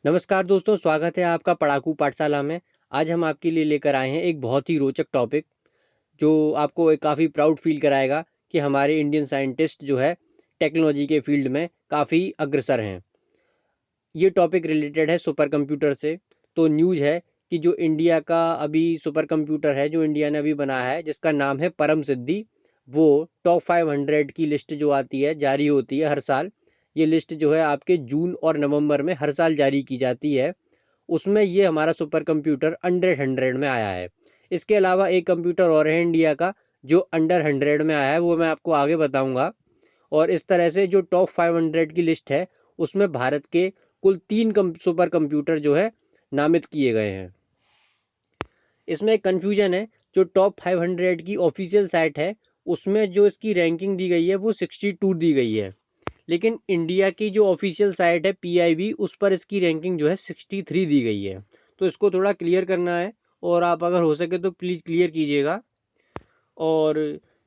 नमस्कार दोस्तों, स्वागत है आपका पढ़ाकू पाठशाला में। आज हम आपके लिए लेकर आए हैं एक बहुत ही रोचक टॉपिक, जो आपको एक काफ़ी प्राउड फ़ील कराएगा कि हमारे इंडियन साइंटिस्ट जो है टेक्नोलॉजी के फ़ील्ड में काफ़ी अग्रसर हैं। ये टॉपिक रिलेटेड है सुपर कंप्यूटर से। तो न्यूज़ है कि जो इंडिया का अभी सुपर कंप्यूटर है, जो इंडिया ने अभी बनाया है, जिसका नाम है परम सिद्धि, वो टॉप 500 की लिस्ट जो आती है, जारी होती है हर साल। ये लिस्ट जो है आपके जून और नवंबर में हर साल जारी की जाती है। उसमें ये हमारा सुपर कंप्यूटर अंडर 100 में आया है। इसके अलावा एक कंप्यूटर और है इंडिया का जो अंडर 100 में आया है, वो मैं आपको आगे बताऊंगा। और इस तरह से जो टॉप 500 की लिस्ट है, उसमें भारत के कुल 3 सुपर कंप्यूटर जो है नामित किए गए हैं। इसमें एक कन्फ्यूजन है, जो टॉप 500 की ऑफिशियल साइट है, उसमें जो इसकी रैंकिंग दी गई है वो 62 दी गई है। लेकिन इंडिया की जो ऑफिशियल साइट है पीआईबी, उस पर इसकी रैंकिंग जो है 63 दी गई है। तो इसको थोड़ा क्लियर करना है, और आप अगर हो सके तो प्लीज़ क्लियर कीजिएगा। और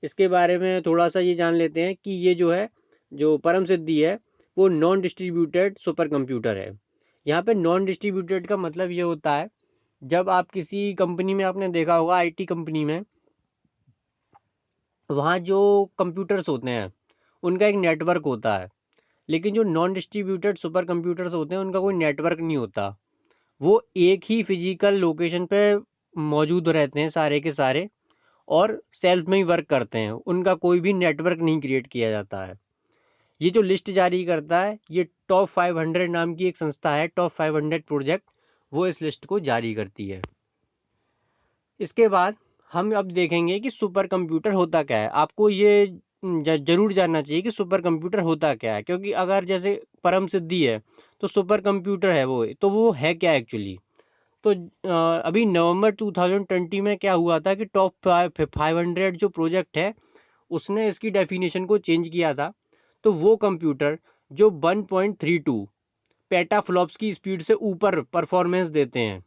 इसके बारे में थोड़ा सा ये जान लेते हैं कि ये जो है, जो परम सिद्धि है, वो नॉन डिस्ट्रीब्यूटेड सुपर कंप्यूटर है। यहाँ पे नॉन डिस्ट्रीब्यूटेड का मतलब ये होता है, जब आप किसी कंपनी में, आपने देखा होगा आईटी कंपनी में, वहाँ जो कंप्यूटर्स होते हैं उनका एक नेटवर्क होता है। लेकिन जो नॉन डिस्ट्रीब्यूटेड सुपर कंप्यूटर्स होते हैं उनका कोई नेटवर्क नहीं होता। वो एक ही फिजिकल लोकेशन पे मौजूद रहते हैं सारे के सारे, और सेल्फ में ही वर्क करते हैं। उनका कोई भी नेटवर्क नहीं क्रिएट किया जाता है। ये जो लिस्ट जारी करता है, ये टॉप 500 नाम की एक संस्था है, टॉप 500 प्रोजेक्ट, वो इस लिस्ट को जारी करती है। इसके बाद हम अब देखेंगे कि सुपर कंप्यूटर होता क्या है। आपको ये ज़रूर जानना चाहिए कि सुपर कंप्यूटर होता क्या है, क्योंकि अगर जैसे परम सिद्धि है तो सुपर कंप्यूटर है वो, तो वो है क्या एक्चुअली। तो अभी नवंबर 2020 में क्या हुआ था कि टॉप 500 जो प्रोजेक्ट है, उसने इसकी डेफिनेशन को चेंज किया था। तो वो कंप्यूटर जो 1.32 पेटाफ्लॉप्स की स्पीड से ऊपर परफॉर्मेंस देते हैं,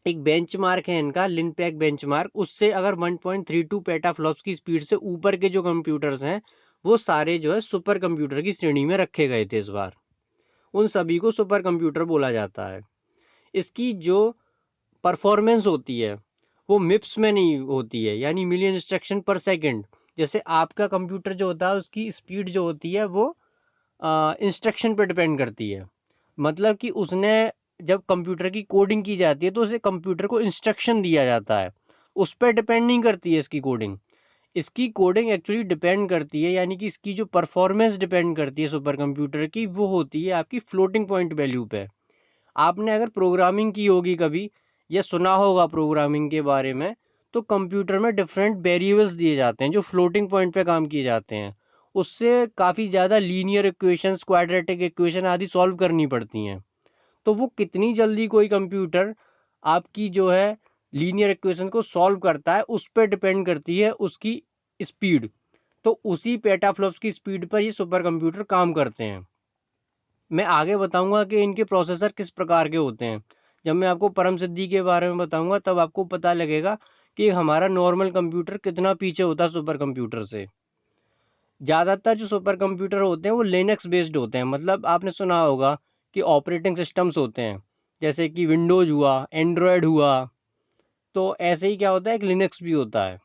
एक बेंचमार्क है इनका, लिनपैक बेंचमार्क, उससे अगर 1.32 पेटाफ्लॉप्स की स्पीड से ऊपर के जो कंप्यूटर्स हैं, वो सारे जो है सुपर कंप्यूटर की श्रेणी में रखे गए थे इस बार। उन सभी को सुपर कंप्यूटर बोला जाता है। इसकी जो परफॉर्मेंस होती है वो मिप्स में नहीं होती है, यानी मिलियन इंस्ट्रक्शन पर सेकंड। जैसे आपका कंप्यूटर जो होता है, उसकी स्पीड जो होती है वो इंस्ट्रक्शन पर डिपेंड करती है। मतलब कि उसने, जब कंप्यूटर की कोडिंग की जाती है तो उसे कंप्यूटर को इंस्ट्रक्शन दिया जाता है, उस पर डिपेंड नहीं करती है इसकी कोडिंग। इसकी कोडिंग एक्चुअली डिपेंड करती है, यानी कि इसकी जो परफॉर्मेंस डिपेंड करती है सुपर कंप्यूटर की, वो होती है आपकी फ्लोटिंग पॉइंट वैल्यू पे। आपने अगर प्रोग्रामिंग की होगी कभी, या सुना होगा प्रोग्रामिंग के बारे में, तो कंप्यूटर में डिफरेंट वेरिएबल्स दिए जाते हैं जो फ्लोटिंग पॉइंट पे काम किए जाते हैं। उससे काफ़ी ज़्यादा लीनियर इक्वेशंस, क्वाड्रेटिक इक्वेशन आदि सॉल्व करनी पड़ती हैं। तो वो कितनी जल्दी कोई कंप्यूटर आपकी जो है लीनियर इक्वेशन को सॉल्व करता है, उस पर डिपेंड करती है उसकी स्पीड। तो उसी पेटाफ्लॉप्स की स्पीड पर ये सुपर कंप्यूटर काम करते हैं। मैं आगे बताऊंगा कि इनके प्रोसेसर किस प्रकार के होते हैं। जब मैं आपको परम सिद्धि के बारे में बताऊंगा, तब आपको पता लगेगा कि हमारा नॉर्मल कंप्यूटर कितना पीछे होता है सुपर कंप्यूटर से। ज़्यादातर जो सुपर कंप्यूटर होते हैं वो लिनक्स बेस्ड होते हैं। मतलब आपने सुना होगा कि ऑपरेटिंग सिस्टम्स होते हैं, जैसे कि विंडोज़ हुआ, एंड्रॉयड हुआ। तो ऐसे ही क्या होता है, एक लिनक्स भी होता है।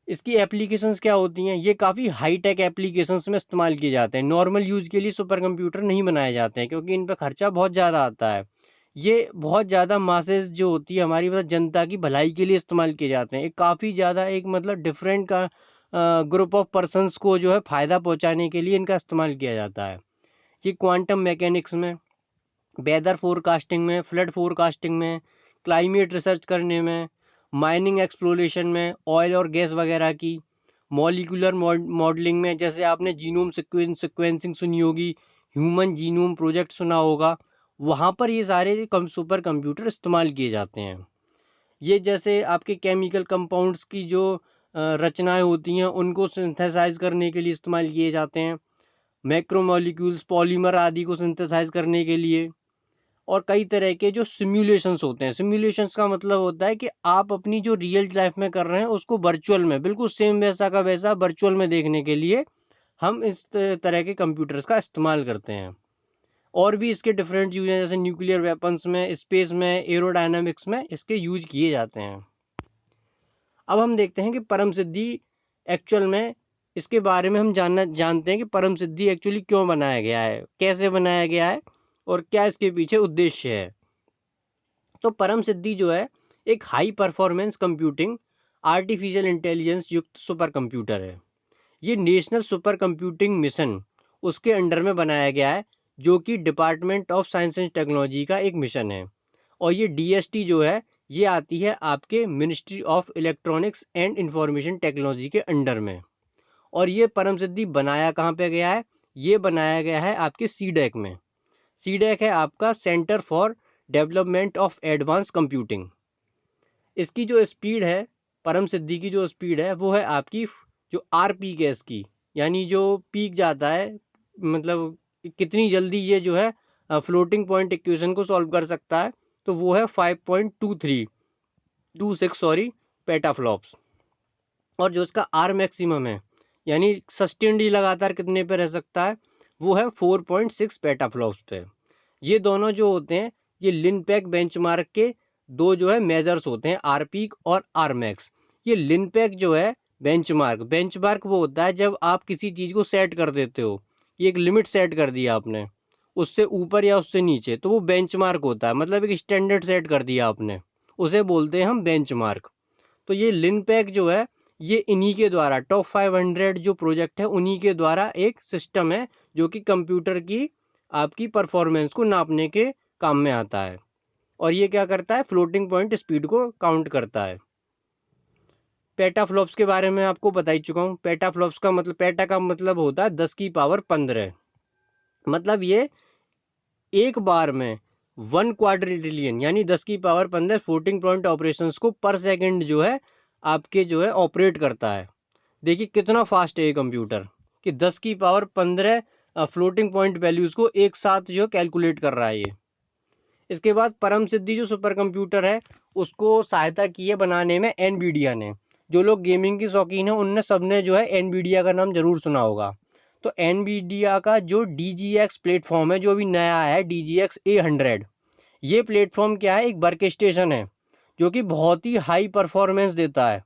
इसकी एप्लीकेशंस क्या होती हैं, ये काफ़ी हाई टेक एप्लीकेशंस में इस्तेमाल किए जाते हैं। नॉर्मल यूज़ के लिए सुपर कंप्यूटर नहीं बनाए जाते हैं, क्योंकि इन पर खर्चा बहुत ज़्यादा आता है। ये बहुत ज़्यादा मासेस जो होती है हमारी, मतलब जनता की भलाई के लिए इस्तेमाल किए जाते हैं। एक काफ़ी ज़्यादा एक मतलब डिफरेंट का ग्रुप ऑफ पर्सनस को जो है फ़ायदा पहुंचाने के लिए इनका इस्तेमाल किया जाता है। ये क्वांटम मैकेनिक्स में, वेदर फोरकास्टिंग में, फ्लड फोरकास्टिंग में, क्लाइमेट रिसर्च करने में, माइनिंग एक्सप्लोरेशन में, ऑयल और गैस वगैरह की, मॉलिक्यूलर मॉडलिंग में, जैसे आपने जीनोम सिक्वेंसिंग सुनी होगी, ह्यूमन जीनोम प्रोजेक्ट सुना होगा, वहाँ पर ये सारे सुपर कंप्यूटर इस्तेमाल किए जाते हैं। ये जैसे आपके केमिकल कंपाउंड्स की जो रचनाएं होती हैं, उनको सिंथेसाइज करने के लिए इस्तेमाल किए जाते हैं। मैक्रोमोलिक्यूल्स, पॉलीमर आदि को सिंथेसाइज करने के लिए। और कई तरह के जो सिम्युलेशंस होते हैं, सिम्युलेशंस का मतलब होता है कि आप अपनी जो रियल लाइफ में कर रहे हैं उसको वर्चुअल में, बिल्कुल सेम वैसा का वैसा वर्चुअल में देखने के लिए हम इस तरह के कंप्यूटर्स का इस्तेमाल करते हैं। और भी इसके डिफरेंट यूज हैं, जैसे न्यूक्लियर वेपन्स में, स्पेस में, एरोडायनामिक्स में इसके यूज किए जाते हैं। अब हम देखते हैं कि परम सिद्धि एक्चुअल में, इसके बारे में हम जानते हैं कि परम सिद्धि एक्चुअली क्यों बनाया गया है, कैसे बनाया गया है और क्या इसके पीछे उद्देश्य है। तो परम सिद्धि जो है एक high performance computing artificial intelligence युक्त सुपर कंप्यूटर है। ये नेशनल सुपर कंप्यूटिंग मिशन उसके अंडर में बनाया गया है, जो कि department of science and technology का एक मिशन है। और ये डीएसटी जो है ये आती है आपके ministry of electronics and information technology के अंडर में। और ये परम सिद्धि बनाया कहाँ पे गया है, ये बनाया गया है आपके सीडेक में। सीडेक है आपका centre for development of advance computing. इसकी जो स्पीड है, परम सिद्धि की जो स्पीड है वो है आपकी जो आर पी के एस की, यानी जो पीक जाता है, मतलब कितनी जल्दी ये जो है फ्लोटिंग पॉइंट इक्वेशन को सॉल्व कर सकता है, तो वो है 5.26 सॉरी पेटाफ्लॉप्स। और जो इसका आर मैक्सिमम है, यानी सस्टेन्ड लगातार कितने पे रह सकता है, वो है 4.6 पेटाफ्लॉप्स पे। ये दोनों जो होते हैं ये लिनपैक बेंचमार्क के दो जो है मेजर्स होते हैं, आर पीक और आर मैक्स। ये लिनपैक जो है बेंचमार्क वो होता है जब आप किसी चीज़ को सेट कर देते हो, ये एक लिमिट सेट कर दिया आपने, उससे ऊपर या उससे नीचे, तो वो बेंचमार्क होता है, मतलब एक स्टैंडर्ड सेट कर दिया आपने, उसे बोलते हैं हम बेंचमार्क। तो ये लिनपैक जो है ये इन्हीं के द्वारा टॉप 500 जो प्रोजेक्ट है उन्हीं के द्वारा एक सिस्टम है जो कि कंप्यूटर की आपकी परफॉर्मेंस को नापने के काम में आता है। और ये क्या करता है, फ्लोटिंग पॉइंट स्पीड को काउंट करता है। पेटाफ्लॉप्स के बारे में आपको बता ही चुका हूँ। पेटाफ्लॉप्स का मतलब, पेटा का मतलब होता है 10 की पावर 15, मतलब ये एक बार में 1 क्वाड्रिलियन यानी 10 की पावर 15 फ्लोटिंग पॉइंट ऑपरेशंस को पर सेकंड जो है आपके जो है ऑपरेट करता है। देखिए कितना फास्ट है ये कंप्यूटर, कि 10 की पावर 15 फ्लोटिंग पॉइंट वैल्यूज़ को एक साथ जो कैलकुलेट कर रहा है ये। इसके बाद परम सिद्धि जो सुपर कंप्यूटर है उसको सहायता की है बनाने में एनवीडिया ने। जो लोग गेमिंग की शौकीन हैं उनने सबने जो है एनवीडिया का नाम जरूर सुना होगा। तो एनवीडिया का जो DGX प्लेटफॉर्म है जो अभी नया आया है, DGX A100, ये प्लेटफॉर्म क्या है, एक वर्क स्टेशन है जो कि बहुत ही हाई परफॉर्मेंस देता है।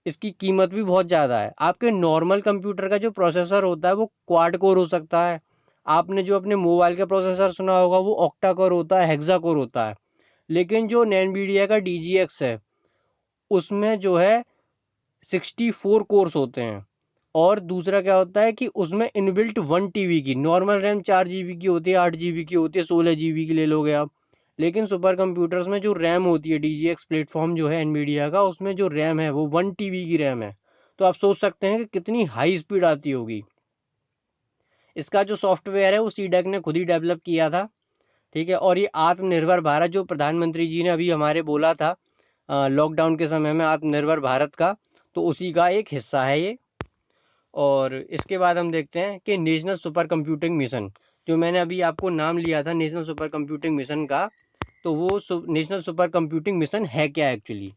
इसकी कीमत भी बहुत ज़्यादा है। आपके नॉर्मल कंप्यूटर का जो प्रोसेसर होता है वो क्वाड कोर हो सकता है, आपने जो अपने मोबाइल का प्रोसेसर सुना होगा वो ऑक्टा कोर होता है, हेक्सा कोर होता है। लेकिन जो एनवीडिया का DGX है उसमें जो है 64 कोर्स होते हैं। और दूसरा क्या होता है कि उसमें इनबिल्ट 1 TB की नॉर्मल रैम 4 GB की होती है, 8 GB की होती है, 16 GB की ले लोगे आप। लेकिन सुपर कंप्यूटर्स में जो रैम होती है, DGX प्लेटफॉर्म जो है एनवीडिया का, उसमें जो रैम है वो 1 TB की रैम है। तो आप सोच सकते हैं कि कितनी हाई स्पीड आती होगी। इसका जो सॉफ्टवेयर है वो सीडेक ने खुद ही डेवलप किया था, ठीक है। और ये आत्मनिर्भर भारत जो प्रधानमंत्री जी ने अभी हमारे बोला था लॉकडाउन के समय में आत्मनिर्भर भारत का, तो उसी का एक हिस्सा है ये। और इसके बाद हम देखते हैं कि नेशनल सुपर कंप्यूटिंग मिशन, जो मैंने अभी आपको नाम लिया था नेशनल सुपर कंप्यूटिंग मिशन का, तो वो नेशनल सुपर कंप्यूटिंग मिशन है क्या एक्चुअली।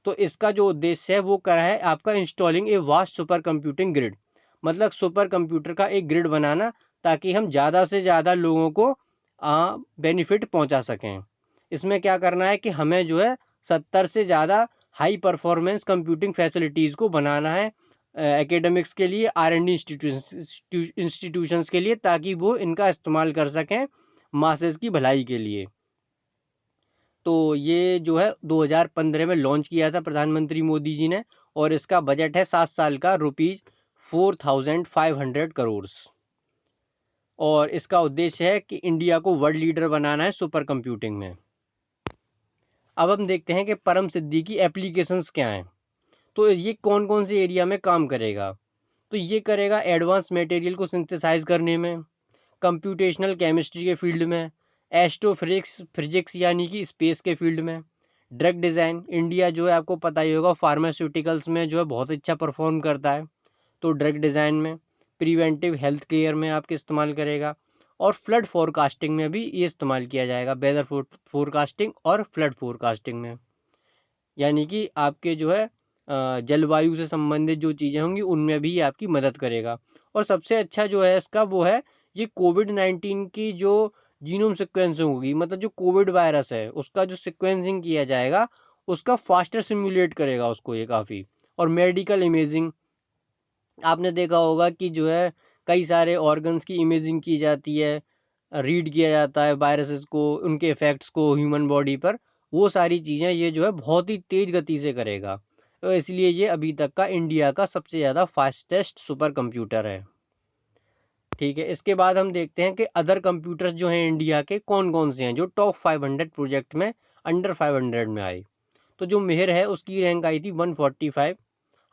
तो इसका जो उद्देश्य है वो करा है आपका installing a vast super computing grid, मतलब सुपर कंप्यूटर का एक ग्रिड बनाना, ताकि हम ज़्यादा से ज़्यादा लोगों को बेनिफिट पहुंचा सकें। इसमें क्या करना है कि हमें जो है 70 से ज़्यादा हाई परफॉर्मेंस कंप्यूटिंग फैसिलिटीज़ को बनाना है एकेडमिक्स के लिए, R&D इंस्टीट्यूशंस के लिए, ताकि वो इनका इस्तेमाल कर सकें मासेस की भलाई के लिए। तो ये जो है 2015 में लॉन्च किया था प्रधानमंत्री मोदी जी ने, और इसका बजट है 7 साल का ₹4500 करोड़। और इसका उद्देश्य है कि इंडिया को वर्ल्ड लीडर बनाना है सुपर कंप्यूटिंग में। अब हम देखते हैं कि परम सिद्धि की एप्लीकेशंस क्या हैं। तो ये कौन कौन से एरिया में काम करेगा। तो ये करेगा एडवांस मटेरियल को सिंथेसाइज करने में, कंप्यूटेशनल केमिस्ट्री के फील्ड में, एस्ट्रोफिजिक्स फिजिक्स यानी कि स्पेस के फील्ड में, ड्रग डिज़ाइन, इंडिया जो है आपको पता ही होगा फार्मास्यूटिकल्स में जो है बहुत अच्छा परफॉर्म करता है, तो ड्रग डिज़ाइन में, प्रिवेंटिव हेल्थ केयर में आपके इस्तेमाल करेगा, और फ्लड फोरकास्टिंग में भी ये इस्तेमाल किया जाएगा, वेदर फोरकास्टिंग और फ्लड फोरकास्टिंग में, यानी कि आपके जो है जलवायु से संबंधित जो चीज़ें होंगी उनमें भी ये आपकी मदद करेगा। और सबसे अच्छा जो है इसका वो है ये कोविड-19 की जो जीनोम सीक्वेंसिंग होगी, मतलब जो कोविड वायरस है उसका जो सीक्वेंसिंग किया जाएगा, उसका फास्टर सिम्युलेट करेगा उसको ये काफ़ी। और मेडिकल इमेजिंग, आपने देखा होगा कि जो है कई सारे ऑर्गन्स की इमेजिंग की जाती है, रीड किया जाता है वायरसेस को, उनके इफ़ेक्ट्स को ह्यूमन बॉडी पर, वो सारी चीज़ें ये जो है बहुत ही तेज़ गति से करेगा। तो इसलिए ये अभी तक का इंडिया का सबसे ज़्यादा फास्टेस्ट सुपर कंप्यूटर है। ठीक है, इसके बाद हम देखते हैं कि अदर कंप्यूटर्स जो हैं इंडिया के कौन-कौन से हैं, जो टॉप 500 प्रोजेक्ट में अंडर 500 में आए। तो जो मिहिर है उसकी रैंक आई थी 145,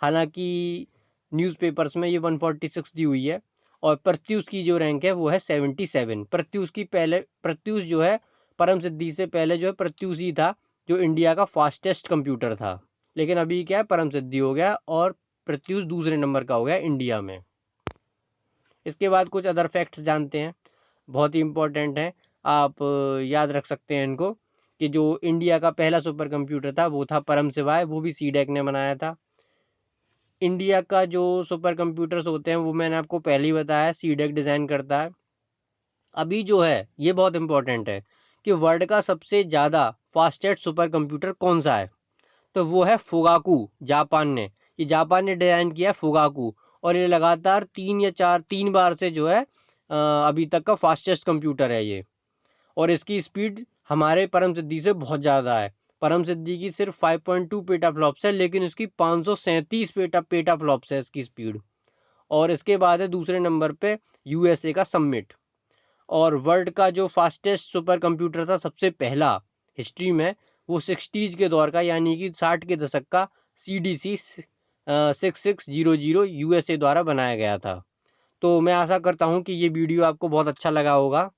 हालाँकि न्यूज़पेपर्स में ये 146 दी हुई है। और प्रत्यूष की जो रैंक है वो है 77। प्रत्यूष जो है परम सिद्धि से पहले जो है प्रत्यूष ही था जो इंडिया का फास्टेस्ट कंप्यूटर था। लेकिन अभी क्या है, परम सिद्धि हो गया और प्रत्यूष दूसरे नंबर का हो गया इंडिया में। इसके बाद कुछ अदर फैक्ट्स जानते हैं, बहुत ही इम्पोर्टेंट हैं, आप याद रख सकते हैं इनको, कि जो इंडिया का पहला सुपर कंप्यूटर था वो था परम शिवाय, वो भी सीडेक ने बनाया था। इंडिया का जो सुपर कंप्यूटर्स होते हैं वो मैंने आपको पहले ही बताया, सीडेक डिज़ाइन करता है। अभी जो है ये बहुत इंपॉर्टेंट है कि वर्ल्ड का सबसे ज़्यादा फास्टेस्ट सुपर कंप्यूटर कौन सा है, तो वो है फुगाकू, जापान ने। ये जापान ने डिज़ाइन किया है फुगाकू, और ये लगातार 3 बार से जो है अभी तक का फास्टेस्ट कंप्यूटर है ये। और इसकी स्पीड हमारे परम सिद्धि से बहुत ज़्यादा है। परम सिद्धि की सिर्फ 5.2 पेटाफ्लॉप्स है, लेकिन इसकी 537 पेटाफ्लॉप्स है इसकी स्पीड। और इसके बाद है दूसरे नंबर पे यूएसए का समिट। और वर्ल्ड का जो फास्टेस्ट सुपर कंप्यूटर था सबसे पहला हिस्ट्री में, वो 60s के दौर का, यानी कि 60 के दशक का CDC 6600 यूएसए द्वारा बनाया गया था। तो मैं आशा करता हूँ कि ये वीडियो आपको बहुत अच्छा लगा होगा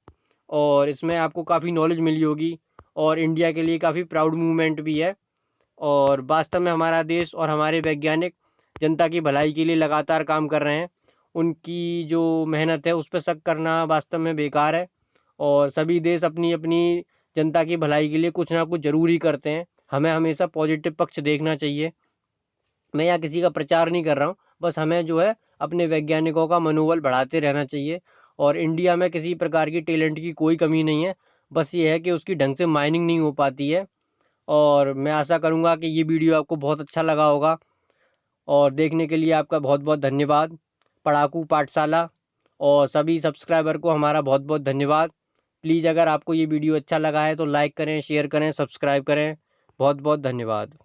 और इसमें आपको काफ़ी नॉलेज मिली होगी, और इंडिया के लिए काफ़ी प्राउड मूवमेंट भी है। और वास्तव में हमारा देश और हमारे वैज्ञानिक जनता की भलाई के लिए लगातार काम कर रहे हैं। उनकी जो मेहनत है उस पे शक करना वास्तव में बेकार है, और सभी देश अपनी अपनी जनता की भलाई के लिए कुछ ना कुछ ज़रूर ही करते हैं। हमें हमेशा पॉजिटिव पक्ष देखना चाहिए। मैं यहाँ किसी का प्रचार नहीं कर रहा हूँ, बस हमें जो है अपने वैज्ञानिकों का मनोबल बढ़ाते रहना चाहिए। और इंडिया में किसी प्रकार की टैलेंट की कोई कमी नहीं है, बस ये है कि उसकी ढंग से माइनिंग नहीं हो पाती है। और मैं आशा करूँगा कि ये वीडियो आपको बहुत अच्छा लगा होगा, और देखने के लिए आपका बहुत बहुत धन्यवाद। पढ़ाकू पाठशाला और सभी सब्सक्राइबर को हमारा बहुत बहुत धन्यवाद। प्लीज़ अगर आपको ये वीडियो अच्छा लगा है तो लाइक करें, शेयर करें, सब्सक्राइब करें। बहुत बहुत धन्यवाद।